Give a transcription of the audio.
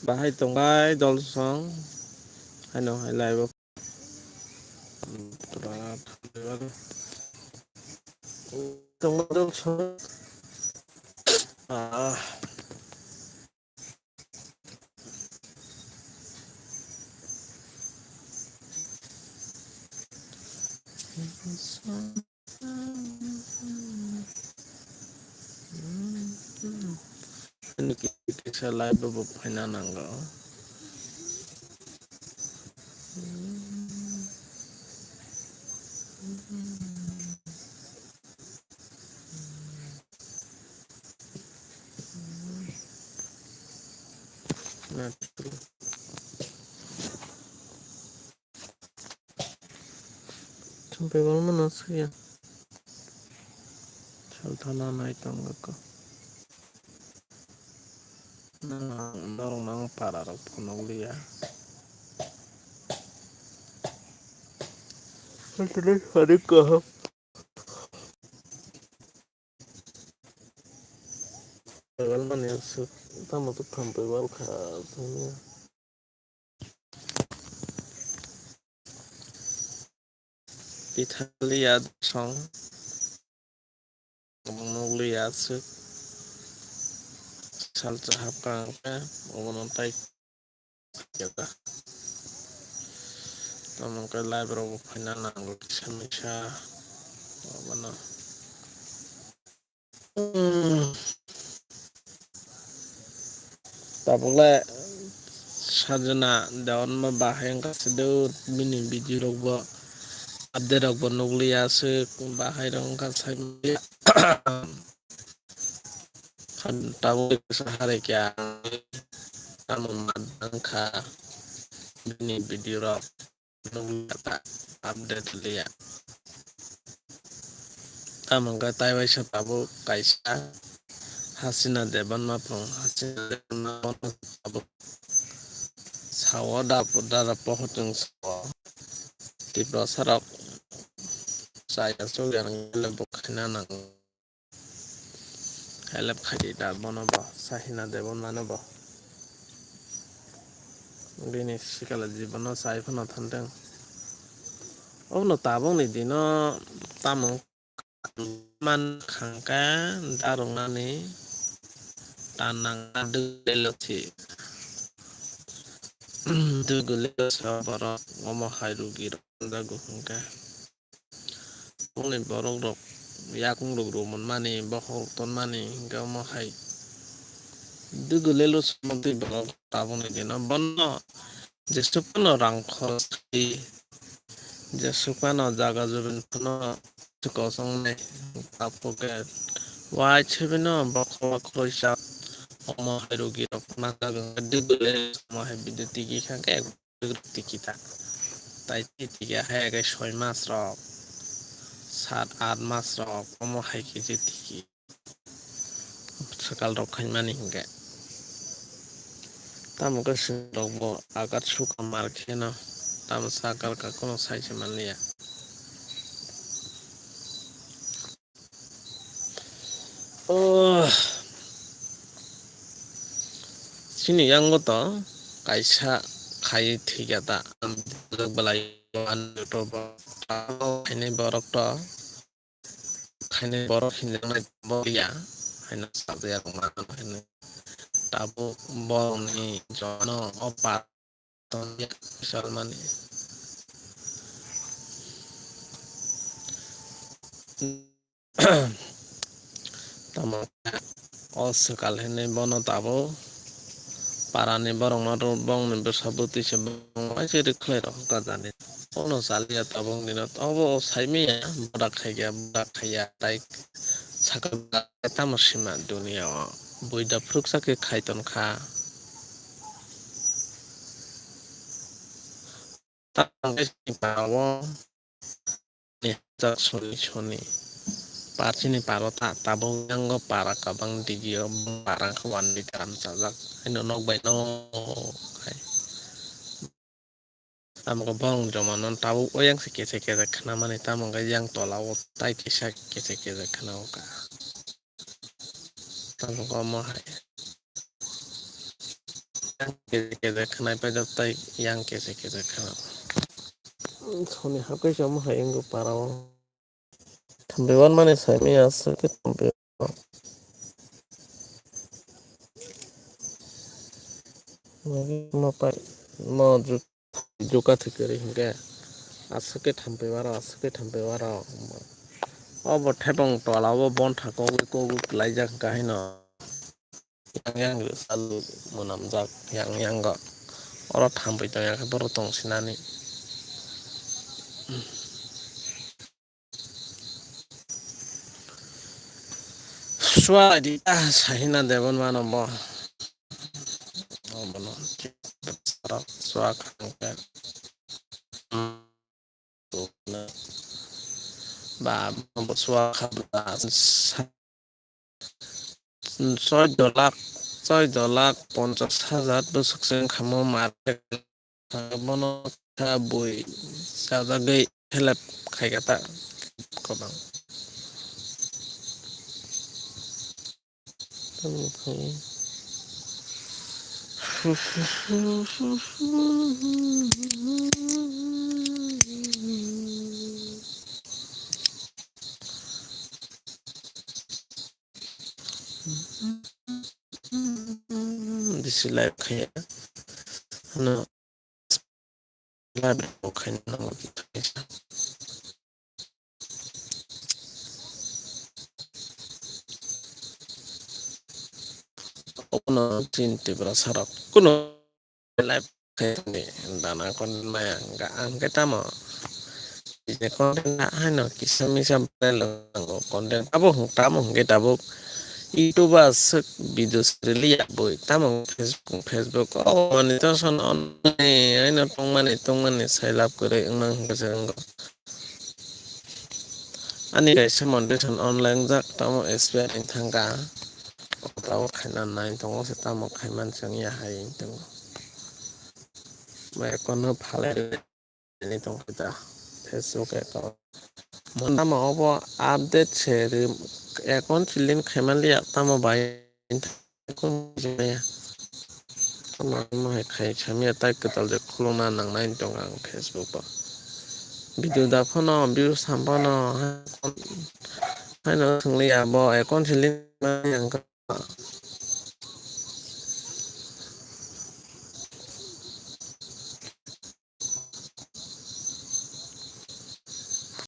Bahay tongbai dolsong ano highlight tong dolsong ah ini kita live bubuk pinananggo nah sampai mana sih ya saltana naik tangga ko dorong nang para rok ponoglia terus hari ko Pegal man ya su tama tu kampe wal kha sanya Italia song noglia su salsa hapkang omonon tai kita tamang ka live ro pinananggo kisamisha mana tapole sajana daun ma baheng ka sedut mini biji rogbo abde rogbo nuglia se bahai rong ka sai kan tahu sehari kya kamu madang ka mini biji rog nuglia ta update liya tamang ka tai wai sa tabu kaisa Hasina Devan mapong Hasina Devan mapong tabu sawo dara pohon sawo di sarap saya sudah ngelebuk nang helep khadi dar bonobo sahina Devan manobo gini sikala jibono sai phono thandeng ono tabong ni dino tamong man khangka darong nani tanang adeloti dugule sabara ngomo hairugi dagu khangka Uni borok rok yakung rok romon mani bohol ton mani ngomo hai dugule lo samonti borok tabong ni dino bono jesupano rang khoros di jesupano jaga jubin phono kosong ne tapoke wai chebino bokho khoisa omo hairugi rok na jaga dugule omo hai biduti ki khangke tikita tai tiga hai ke 6 mass rok 7-8 mass rok omo hai ki tiki sakal rok khain mani hingke tamo ke rok bo agat suka mar kheno tamo sakal ka kono sai se manliya sini yang to kaisa khai thigata balai an to ini borok to khaine borok hinjang bolia haina sabya kumano haina tabu borni jono opat ton ya salmani tamo osukal hene bono tabo parani borong maru bong ni bersabuti sebong aja diklai roh kazani ono salia tabong dinot obo saimi ya budak khaya tai sakal tamasima dunia buida fruksa ke khaiton kha tangge pawo ni tak soni Parcini parota tabong yang para kabang digio parang kawan di dalam sajak ino nok bay no kai tamang kabang jamanon tabu oyang seke khana mani tamang yang tolawo tai kisa kese khana ka tamang ko mo hai Gezer खोनायफैजोबताय yang गेजेर खोना 손이 학교 좀 하인 거 봐라. 담배원 만에 삶이 왔을 때 담배 뭐 빨리 뭐 juga thikeri hingga asuke thampe wara obo thepong tola obo bon thako ko laijak kahino yang salu munamjak yang ga ora thampe to yak boro tong sinani swa di sahina devon manobo obono swa khangka বা বছৰ 14,50,000 বছৰ খামো মাৰে বনতা বই সাজাগৈ হেলাপ খাইগাতা কবাং Disi live kayak ano live kayak nang gitu ono cinti berasarap kuno live kayak ni dana kon maya nggak angkat tamo ini konten ano kisah misal pelo konten abo tamo nggak abo YouTube asik video lihat boy tamang Facebook oh monitor son online ini tongmane saya lap kore enang kesenggo ani guys monitor online jak tamo SPR in tangga tahu kainan nain tongo setamo kaiman sengya hai tongo mereka no phale ini tong kita Facebook account mana mau apa update share account filin kaiman lihat tamo bayi kon ya sama mau kai kami atai ketal je kulona nang nain tongang Facebook pa video da phono view sampono hai no thungli abo account filin yang